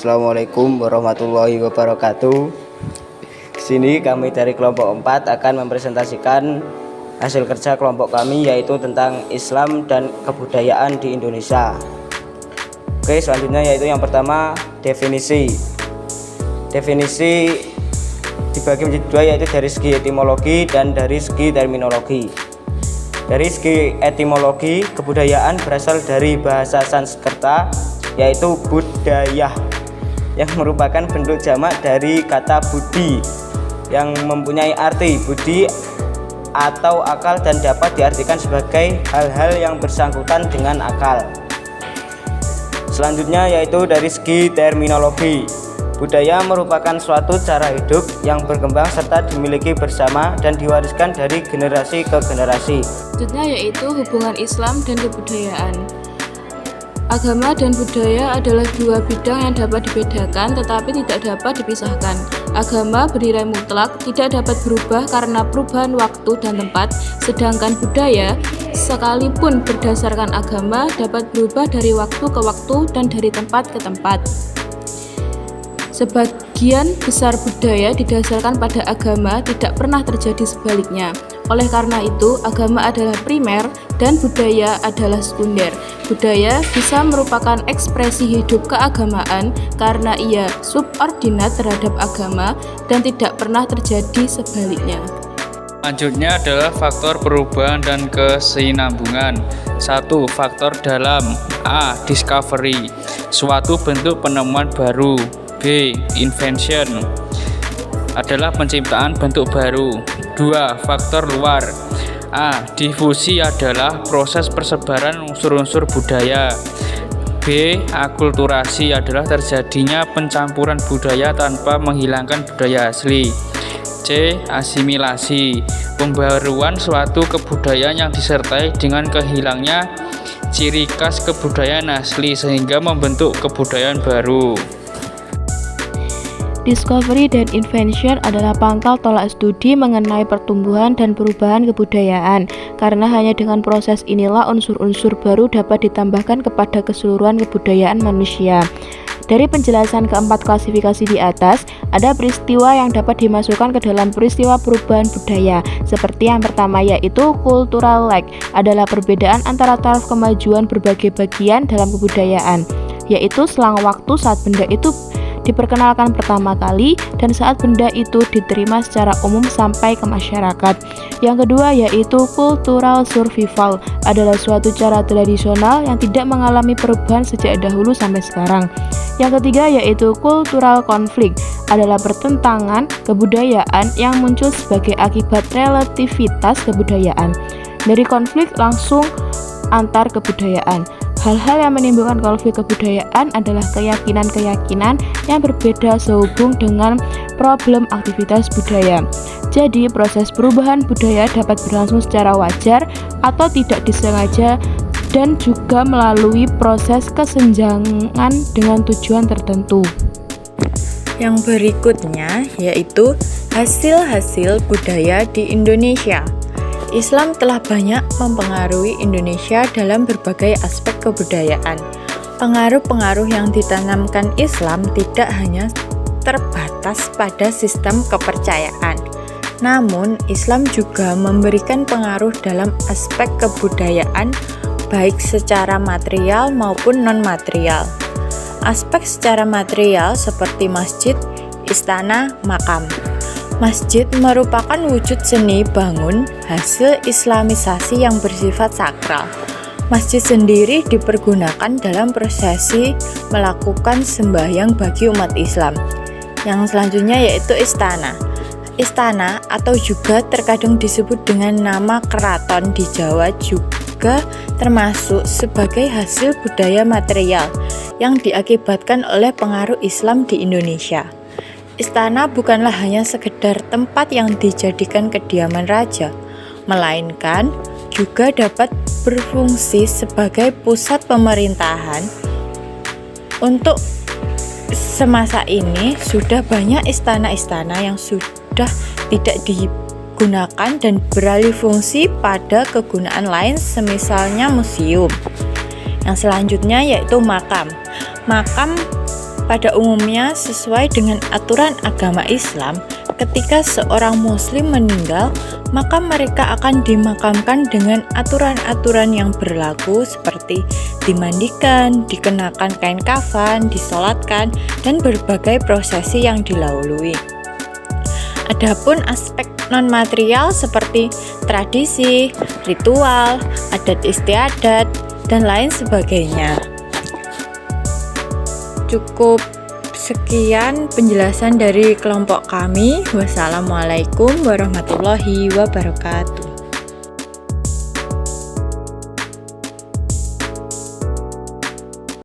Assalamualaikum warahmatullahi wabarakatuh. Di sini kami dari kelompok 4 akan mempresentasikan hasil kerja kelompok kami, yaitu tentang Islam dan kebudayaan di Indonesia. Oke, selanjutnya yaitu yang pertama, definisi. Definisi dibagi menjadi dua, yaitu dari segi etimologi dan dari segi terminologi. Dari segi etimologi, kebudayaan berasal dari bahasa Sanskerta, yaitu budaya, yang merupakan bentuk jamak dari kata budi yang mempunyai arti budi atau akal dan dapat diartikan sebagai hal-hal yang bersangkutan dengan akal. Selanjutnya yaitu dari segi terminologi. Budaya merupakan suatu cara hidup yang berkembang serta dimiliki bersama dan diwariskan dari generasi ke generasi. Selanjutnya yaitu hubungan Islam dan kebudayaan. Agama dan budaya adalah dua bidang yang dapat dibedakan tetapi tidak dapat dipisahkan. Agama bernilai mutlak, tidak dapat berubah karena perubahan waktu dan tempat, sedangkan budaya, sekalipun berdasarkan agama, dapat berubah dari waktu ke waktu dan dari tempat ke tempat. Sebagian besar budaya didasarkan pada agama, tidak pernah terjadi sebaliknya. Oleh karena itu, agama adalah primer dan budaya adalah sekunder. Budaya bisa merupakan ekspresi hidup keagamaan karena ia subordinat terhadap agama dan tidak pernah terjadi sebaliknya. Selanjutnya adalah faktor perubahan dan kesinambungan. 1. Faktor dalam. A. Discovery, suatu bentuk penemuan baru. B. Invention, adalah penciptaan bentuk baru. 2. Faktor luar. A. Difusi, adalah proses persebaran unsur-unsur budaya. B. Akulturasi, adalah terjadinya pencampuran budaya tanpa menghilangkan budaya asli. C. Asimilasi, pembaruan suatu kebudayaan yang disertai dengan kehilangnya ciri khas kebudayaan asli sehingga membentuk kebudayaan baru. Discovery dan invention adalah pangkal tolak studi mengenai pertumbuhan dan perubahan kebudayaan, karena hanya dengan proses inilah unsur-unsur baru dapat ditambahkan kepada keseluruhan kebudayaan manusia. Dari penjelasan keempat klasifikasi di atas, ada peristiwa yang dapat dimasukkan ke dalam peristiwa perubahan budaya. Seperti yang pertama yaitu cultural lag, adalah perbedaan antara taraf kemajuan berbagai bagian dalam kebudayaan, yaitu selang waktu saat benda itu diperkenalkan pertama kali dan saat benda itu diterima secara umum sampai ke masyarakat. Yang kedua yaitu cultural survival, adalah suatu cara tradisional yang tidak mengalami perubahan sejak dahulu sampai sekarang. Yang ketiga yaitu cultural conflict, adalah pertentangan kebudayaan yang muncul sebagai akibat relativitas kebudayaan. Dari konflik langsung antar kebudayaan. Hal-hal yang menimbulkan konflik kebudayaan adalah keyakinan-keyakinan yang berbeda sehubung dengan problem aktivitas budaya. Jadi, proses perubahan budaya dapat berlangsung secara wajar atau tidak disengaja dan juga melalui proses kesenjangan dengan tujuan tertentu. Yang berikutnya yaitu hasil-hasil budaya di Indonesia. Islam telah banyak mempengaruhi Indonesia dalam berbagai aspek kebudayaan. Pengaruh-pengaruh yang ditanamkan Islam tidak hanya terbatas pada sistem kepercayaan, namun Islam juga memberikan pengaruh dalam aspek kebudayaan baik secara material maupun non-material. Aspek secara material seperti masjid, istana, makam. Masjid merupakan wujud seni bangun hasil islamisasi yang bersifat sakral. Masjid sendiri dipergunakan dalam prosesi melakukan sembahyang bagi umat Islam. Yang selanjutnya yaitu istana. Istana atau juga terkadang disebut dengan nama keraton di Jawa juga termasuk sebagai hasil budaya material yang diakibatkan oleh pengaruh Islam di Indonesia. Istana bukanlah hanya sekedar tempat yang dijadikan kediaman raja, melainkan juga dapat berfungsi sebagai pusat pemerintahan. Untuk semasa ini sudah banyak istana-istana yang sudah tidak digunakan dan beralih fungsi pada kegunaan lain semisalnya museum. Yang selanjutnya yaitu makam. Makam Pada umumnya sesuai dengan aturan agama Islam, ketika seorang muslim meninggal, maka mereka akan dimakamkan dengan aturan-aturan yang berlaku seperti dimandikan, dikenakan kain kafan, disolatkan, dan berbagai prosesi yang dilalui. Adapun aspek non-material seperti tradisi, ritual, adat istiadat, dan lain sebagainya. Cukup sekian penjelasan dari kelompok kami. Wassalamualaikum warahmatullahi wabarakatuh.